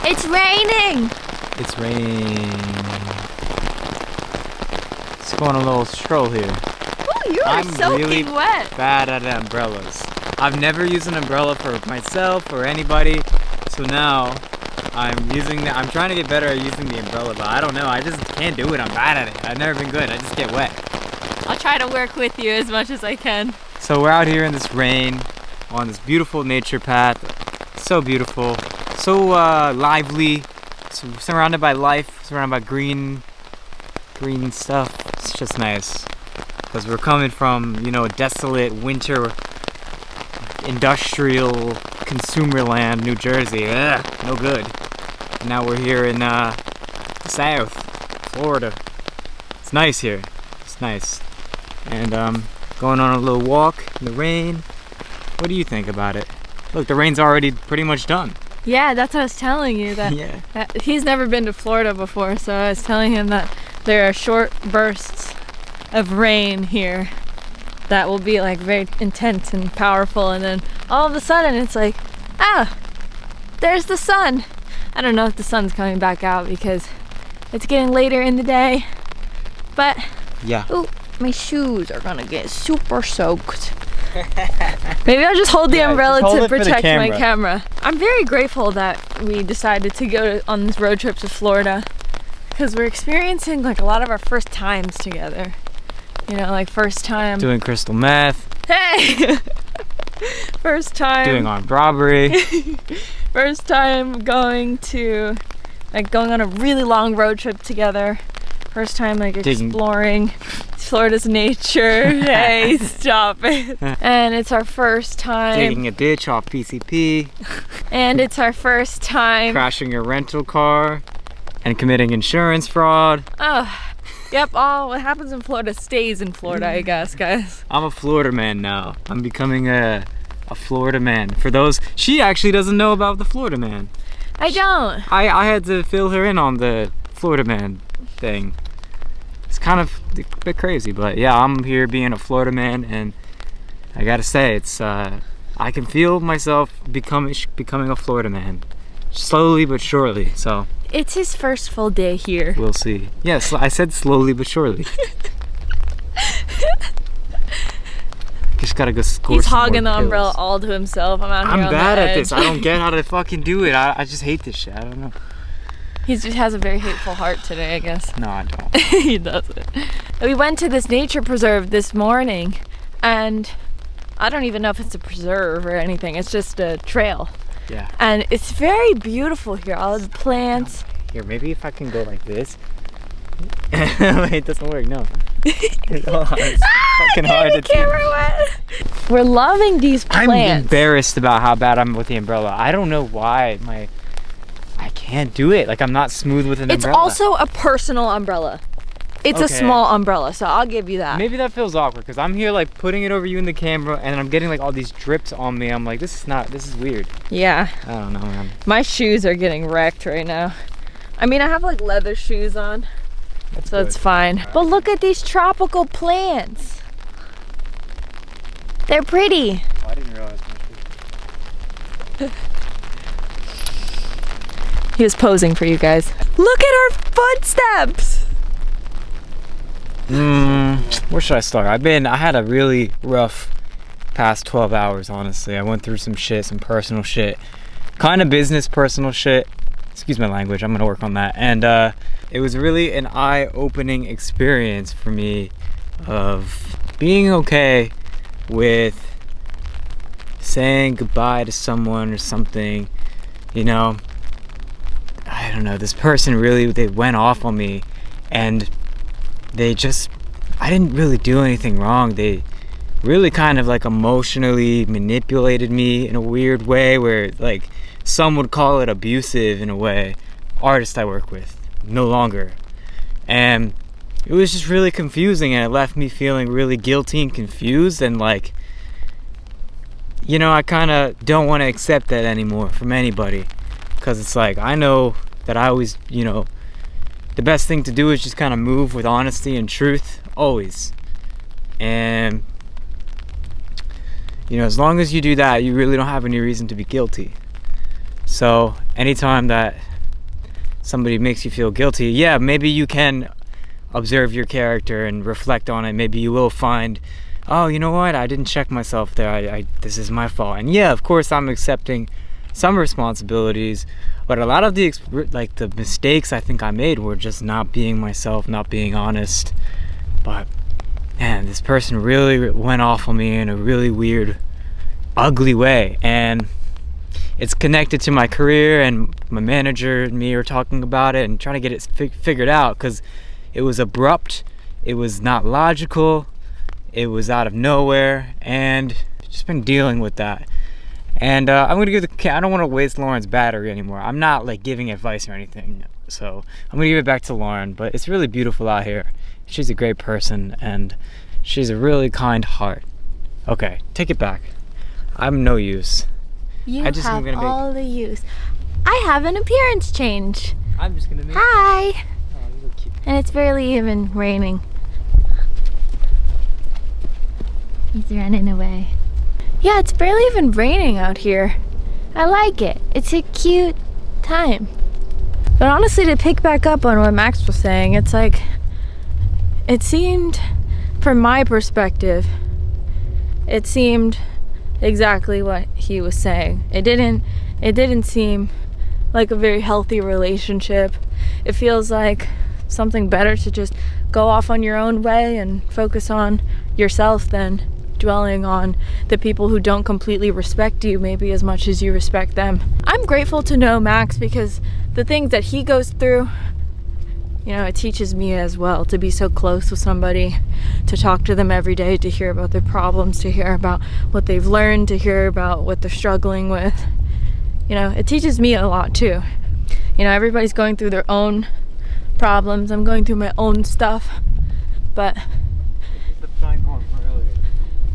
It's raining! It's raining. Let's go on a little stroll here. Ooh, you are soaking really wet. Bad at umbrellas. I've never used an umbrella for myself or anybody, so now I'm trying to get better at using the umbrella, but I don't know. I just can't do it. I'm bad at it. I've never been good. I just get wet. I'll try to work with you as much as I can. So we're out here in this rain on this beautiful nature path. So beautiful, so lively, so surrounded by life, surrounded by green stuff. It's just nice because we're coming from, you know, a desolate winter industrial consumer land, New Jersey. Ugh, no good. And now we're here in the South, Florida. It's nice here. It's nice. And going on a little walk in the rain. What do you think about it? Look, the rain's already pretty much done. Yeah, that's what I was telling you. That, Yeah. that he's never been to Florida before, so I was telling him that there are short bursts of rain here that will be like very intense and powerful, and then all of a sudden it's like, ah, there's the sun. I don't know if the sun's coming back out because it's getting later in the day, but Yeah. ooh, my shoes are gonna get super soaked. Maybe I'll just hold the umbrella to protect my camera. I'm very grateful that we decided to go on this road trip to Florida because we're experiencing like a lot of our first times together. You know, like first time Doing crystal meth. Hey! First time Doing armed robbery. first time going on a really long road trip together. First time like exploring Florida's nature. Hey, stop it. And it's our first time Digging a ditch off PCP. and it's our first time Crashing your rental car. And committing insurance fraud. Yep, all what happens in Florida stays in Florida, I guess, guys. I'm a Florida man now. I'm becoming a Florida man. For those, she actually doesn't know about the Florida man. I don't. I had to fill her in on the Florida man thing. It's kind of a bit crazy, but yeah, I'm here being a Florida man, and I gotta say, it's I can feel myself becoming a Florida man, slowly but surely. So It's his first full day here. we'll see. Yes, I said slowly but surely. Just gotta go score. He's some hogging more the umbrella pills. all to himself. I'm out here I'm on bad the at edge. this. I don't get how to fucking do it. I just hate this shit. I don't know. He just has a very hateful heart today, I guess. No, I don't. He doesn't. We went to this nature preserve this morning, and I don't even know if it's a preserve or anything. It's just a trail. Yeah. And it's very beautiful here. All the plants. Here, maybe if I can go like this. Wait, it doesn't work. No. It's fucking hard to do. Camera wet. We're loving these plants. I'm embarrassed about how bad I'm with the umbrella. I don't know why I can't do it. Like, I'm not smooth with an It's umbrella. also a personal umbrella. It's a Okay. small umbrella, so I'll give you that. Maybe that feels awkward because I'm here like putting it over you in the camera, and I'm getting like all these drips on me. I'm like, this is weird. Yeah. I don't know, man. My shoes are getting wrecked right now. I mean, I have like leather shoes on, so it's fine. But look at these tropical plants. They're pretty. Oh, I didn't realize. He was posing for you guys. Look at our footsteps. Where should I start? I had a really rough past 12 hours, honestly. I went through some shit, some personal shit, kind of business personal shit. Excuse my language, I'm gonna work on that. And it was really an eye-opening experience for me of being okay with saying goodbye to someone or something. You know, I don't know, this person really, they went off on me, and I didn't really do anything wrong. They really kind of like emotionally manipulated me in a weird way where like some would call it abusive in a way. Artist I work with, no longer. And it was just really confusing, and it left me feeling really guilty and confused, and like, you know, I kind of don't want to accept that anymore from anybody, because it's like, I know that I always, you know, the best thing to do is just kind of move with honesty and truth, always. And, you know, as long as you do that, you really don't have any reason to be guilty. So anytime that somebody makes you feel guilty, yeah, maybe you can observe your character and reflect on it. Maybe you will find, oh, you know what, I didn't check myself there, I this is my fault. And yeah, of course I'm accepting some responsibilities, but a lot of the mistakes I think I made were just not being myself, not being honest. But man, this person really went off on me in a really weird, ugly way, and it's connected to my career, and my manager and me are talking about it and trying to get it figured out, because it was abrupt, it was not logical, it was out of nowhere, and just been dealing with that. And I'm gonna I don't want to waste Lauren's battery anymore. I'm not like giving advice or anything, so I'm gonna give it back to Lauren. But it's really beautiful out here. She's a great person, and she's a really kind heart. Okay, take it back. I'm no use. You have all the use. I have an appearance change. I'm just gonna make. Hi. Oh, you look cute. And it's barely even raining. He's running away. Yeah, it's barely even raining out here. I like it. It's a cute time. But honestly, to pick back up on what Max was saying, it's like, it seemed, from my perspective, it seemed exactly what he was saying. It didn't seem like a very healthy relationship. It feels like something better to just go off on your own way and focus on yourself than dwelling on the people who don't completely respect you maybe as much as you respect them. I'm grateful to know Max, because the things that he goes through, you know, it teaches me as well to be so close with somebody, to talk to them every day, to hear about their problems, to hear about what they've learned, to hear about what they're struggling with. You know, it teaches me a lot too. You know, everybody's going through their own problems. I'm going through my own stuff, but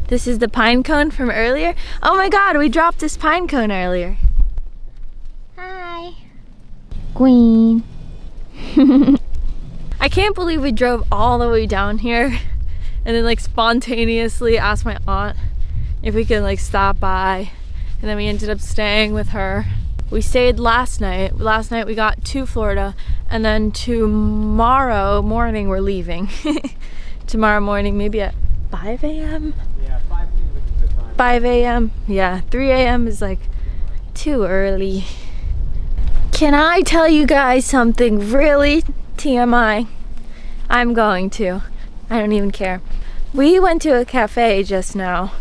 this is the pine cone from earlier. Oh my God, we dropped this pine cone earlier. Hi. Queen. I can't believe we drove all the way down here and then like spontaneously asked my aunt if we could like stop by, and then we ended up staying with her. We stayed last night. Last night we got to Florida, and then tomorrow morning we're leaving. Tomorrow morning, maybe at 5 a.m. Yeah, 5 p.m. is a good time. 5 a.m. Yeah, 3 a.m. is like too early. Can I tell you guys something really TMI? I'm going to. I don't even care. We went to a cafe just now,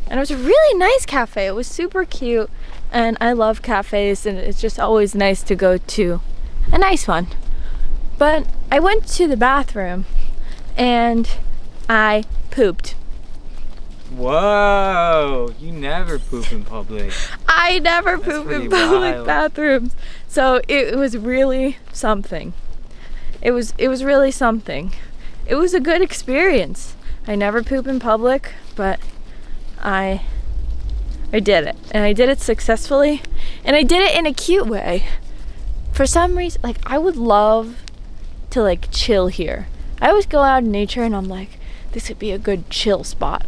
and it was a really nice cafe. It was super cute, and I love cafes, and it's just always nice to go to a nice one. But I went to the bathroom and I pooped. Whoa, you never poop in public. I never poop in public bathrooms. So it was really something. It was really something. It was a good experience. I never poop in public, but I did it. And I did it successfully. And I did it in a cute way. For some reason, like, I would love to like chill here. I always go out in nature and I'm like, this would be a good chill spot.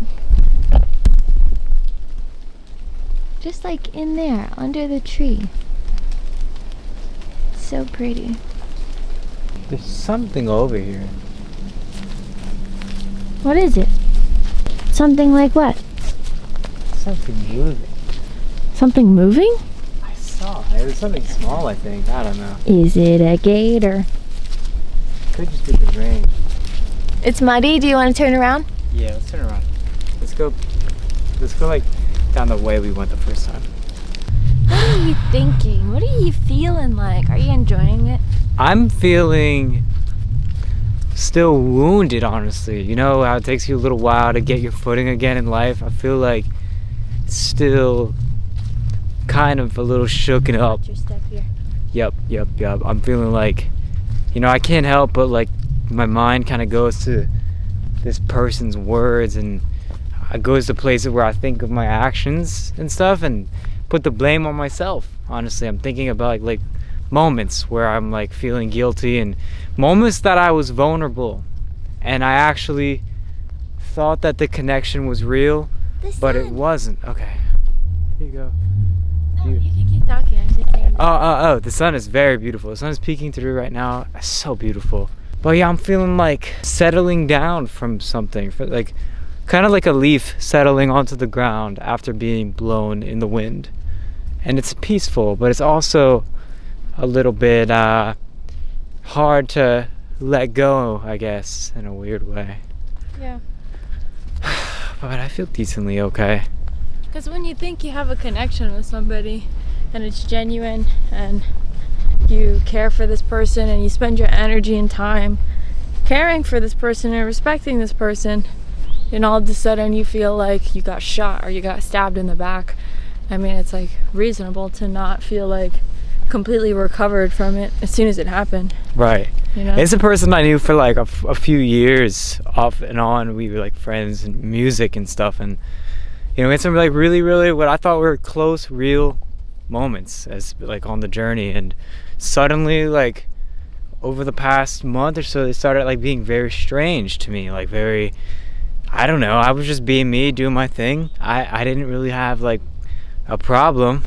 Just like in there, under the tree. So pretty. There's something over here. What is it? Something like what? Something moving. Something moving? I saw it. It was something small, I think. I don't know. Is it a gator? Could just be the rain. It's muddy. Do you want to turn around? Yeah, let's turn around. Let's go like down the way we went the first time. What are you thinking? What are you feeling like? Are you enjoying it? I'm feeling still wounded, honestly. You know how it takes you a little while to get your footing again in life? I feel like still kind of a little shooken up. Watch your step here. Yep. I'm feeling like, you know, I can't help but like my mind kind of goes to this person's words, and it goes to places where I think of my actions and stuff and put the blame on myself. Honestly, I'm thinking about like moments where I'm like feeling guilty, and moments that I was vulnerable and I actually thought that the connection was real, but it wasn't. Okay, here you go. No, you can keep talking. I'm just saying. Oh, the sun is very beautiful. The sun is peeking through right now. It's so beautiful. But yeah, I'm feeling like settling down from something. Like, kind of like a leaf settling onto the ground after being blown in the wind. And it's peaceful, but it's also a little bit hard to let go, I guess, in a weird way. Yeah. But I feel decently okay. Because when you think you have a connection with somebody and it's genuine and you care for this person and you spend your energy and time caring for this person and respecting this person, and all of a sudden you feel like you got shot or you got stabbed in the back. I mean, it's like reasonable to not feel like completely recovered from it as soon as it happened. Right. You know? It's a person I knew for like a few years off and on. We were like friends in music and stuff, and you know, we had some like really, really what I thought were close, real moments as like on the journey. And suddenly, like over the past month or so, they started like being very strange to me. Like very, I don't know. I was just being me, doing my thing. I didn't really have like a problem,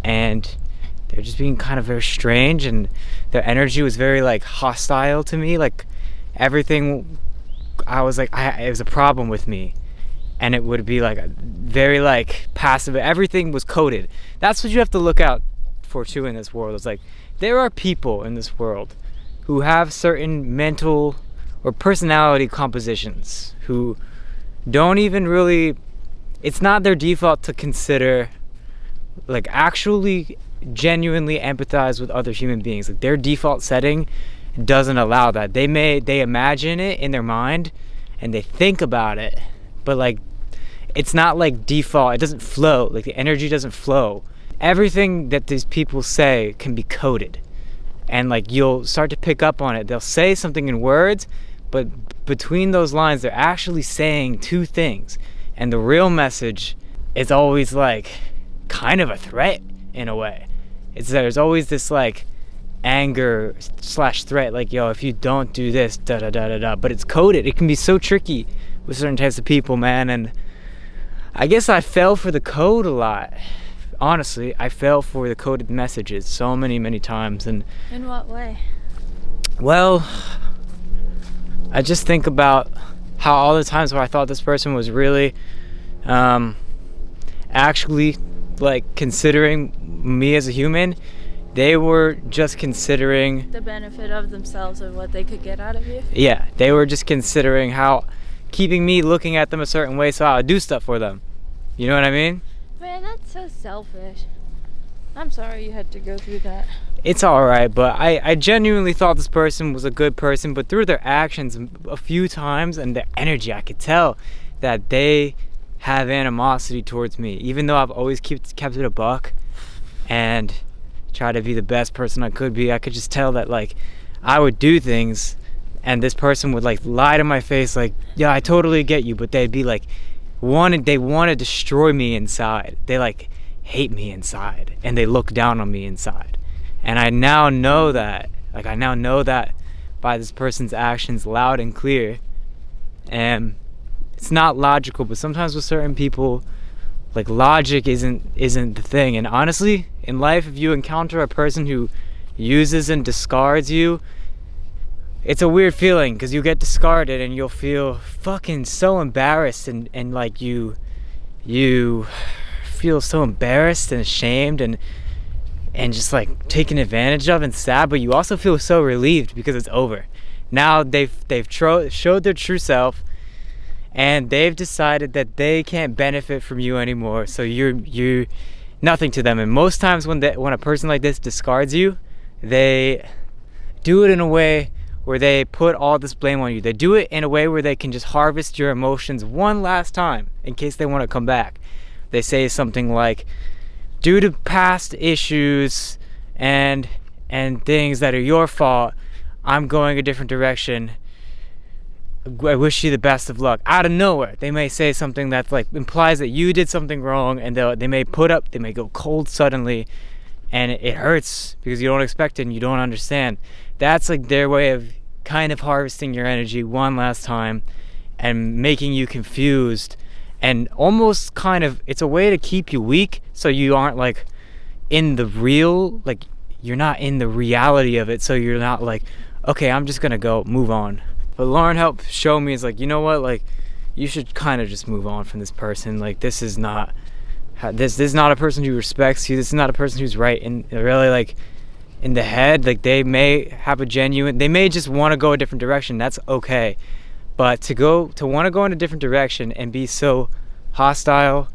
and they're just being kind of very strange, and their energy was very like hostile to me. Like everything, I was like, it was a problem with me, and it would be like a very like passive. Everything was coded. That's what you have to look out for too in this world. It's like there are people in this world who have certain mental or personality compositions who don't even really, it's not their default to consider like actually genuinely empathize with other human beings. Like their default setting doesn't allow that. They imagine it in their mind and they think about it, but like it's not like default. It doesn't flow. Like the energy doesn't flow. Everything that these people say can be coded, and like you'll start to pick up on it. They'll say something in words, but between those lines they're actually saying two things, and the real message is always like kind of a threat in a way. There's always this like anger / threat, like, yo, if you don't do this, da da da da da. But it's coded. It can be so tricky with certain types of people, man. And I guess I fell for the code a lot. Honestly, I fell for the coded messages so many times. And in what way? Well, I just think about how all the times where I thought this person was really actually like considering me as a human, they were just considering the benefit of themselves and what they could get out of you. Yeah, they were just considering how keeping me looking at them a certain way so I'll do stuff for them. You know what I mean? Man, that's so selfish. I'm sorry you had to go through that. It's alright, but I genuinely thought this person was a good person, but through their actions a few times and their energy, I could tell that they have animosity towards me. Even though I've always kept it a buck and try to be the best person I could be, I could just tell that like I would do things and this person would like lie to my face like, yeah, I totally get you, but they'd be like they want to destroy me inside. They like hate me inside and they look down on me inside. And I now know that by this person's actions loud and clear. And it's not logical, but sometimes with certain people, like logic isn't the thing. And honestly, in life, if you encounter a person who uses and discards you, it's a weird feeling because you get discarded and you'll feel fucking so embarrassed and like you feel so embarrassed and ashamed and just like taken advantage of and sad, but you also feel so relieved because it's over. Now they've showed their true self and they've decided that they can't benefit from you anymore, so you're nothing to them. And most times when a person like this discards you, they do it in a way where they put all this blame on you. They do it in a way where they can just harvest your emotions one last time in case they want to come back. They say something like, due to past issues and things that are your fault, I'm going a different direction. I wish you the best of luck. Out of nowhere, they may say something that like implies that you did something wrong, and they may go cold suddenly, and it hurts because you don't expect it and you don't understand. That's like their way of kind of harvesting your energy one last time and making you confused, and almost kind of, it's a way to keep you weak so you aren't like in the real, like you're not in the reality of it, so you're not like, okay, I'm just gonna go move on. But Lauren helped show me, is like, you know what, like you should kind of just move on from this person. Like this is not a person who respects you. This is not a person who's right in really like in the head. Like they may just want to go a different direction. That's okay. But to want to go in a different direction and be so hostile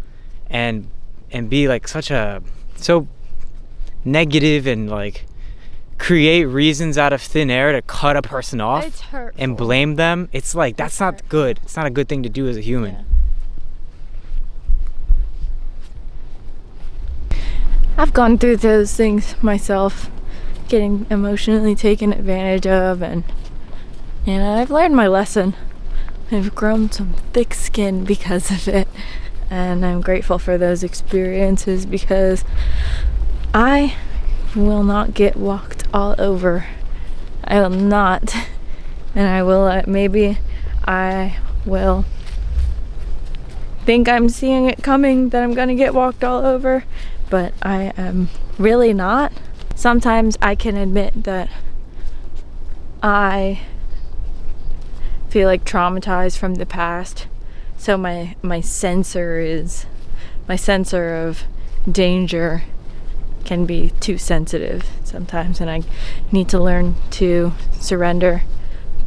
and be like so negative and like create reasons out of thin air to cut a person off It's hurtful. and blame them, it's like that's not hurtful. good. It's not a good thing to do as a human. Yeah. I've gone through those things myself, getting emotionally taken advantage of, and I've learned my lesson. I've grown some thick skin because of it, and I'm grateful for those experiences because I will not get walked all over. I will not. And I will, maybe I will think I'm seeing it coming, that I'm gonna get walked all over, but I am really not. Sometimes I can admit that I feel like traumatized from the past, so my sensor of danger can be too sensitive sometimes, and I need to learn to surrender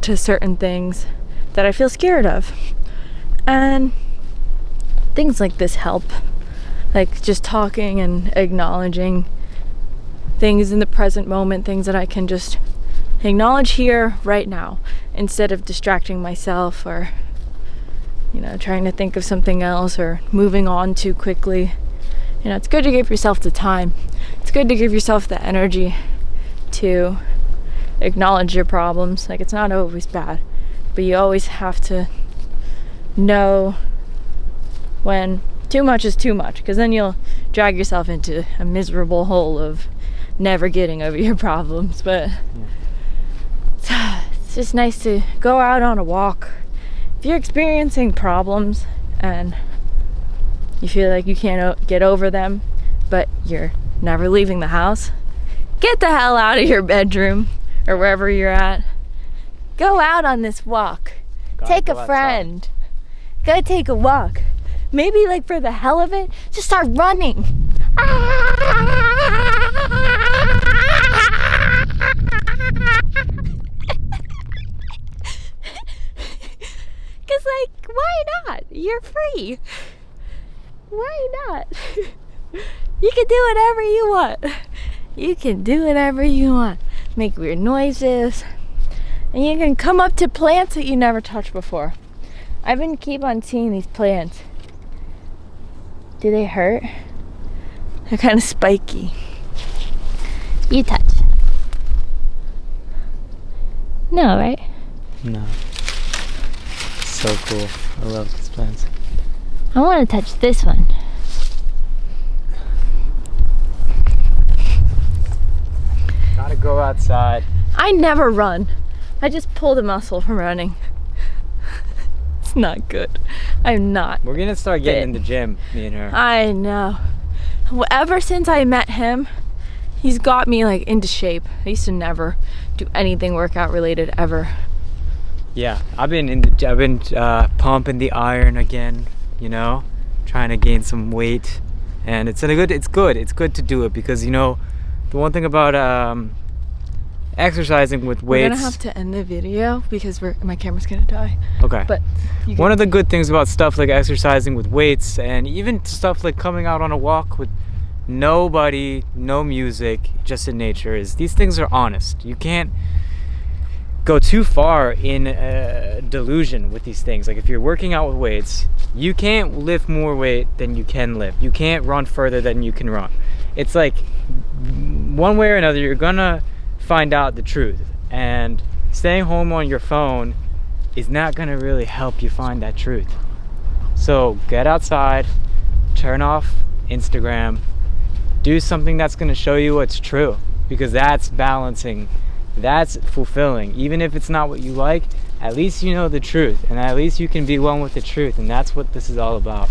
to certain things that I feel scared of. And things like this help, like just talking and acknowledging things in the present moment, things that I can just acknowledge here right now, instead of distracting myself or trying to think of something else or moving on too quickly. It's good to give yourself the time. It's good to give yourself the energy to acknowledge your problems. Like, it's not always bad, but you always have to know when too much is too much, because then you'll drag yourself into a miserable hole of never getting over your problems. But it's just nice to go out on a walk. If you're experiencing problems and you feel like you can't get over them, but you're never leaving the house, get the hell out of your bedroom or wherever you're at. Go out on this walk. Take a friend. Go take a walk. Maybe, like, for the hell of it, just start running. Because, like, why not? You're free. Why not? You can do whatever you want. You can do whatever you want. Make weird noises. And you can come up to plants that you never touched before. I've been keep on seeing these plants. Do they hurt? They're kind of spiky. You touch. No, right? No. So cool. I love these plants. I want to touch this one. Gotta go outside. I never run. I just pulled a muscle from running. It's not good. I'm not. We're gonna start getting fit. in the gym, me and her. I know. Well, ever since I met him, he's got me like into shape. I used to never do anything workout related ever. Yeah, I've been pumping the iron again, trying to gain some weight, and it's good to do it, because the one thing about exercising with weights. We're gonna have to end the video because my camera's gonna die. Okay. But one of the good things about stuff like exercising with weights, and even stuff like coming out on a walk with nobody, no music, just in nature, is these things are honest. You can't go too far in delusion with these things. Like, if you're working out with weights, you can't lift more weight than you can lift. You can't run further than you can run. It's like, one way or another, you're gonna find out the truth, and staying home on your phone is not gonna really help you find that truth. So get outside, turn off Instagram, do something that's gonna show you what's true, because that's balancing, that's fulfilling. Even if it's not what you like, at least you know the truth, and at least you can be one with the truth, and that's what this is all about.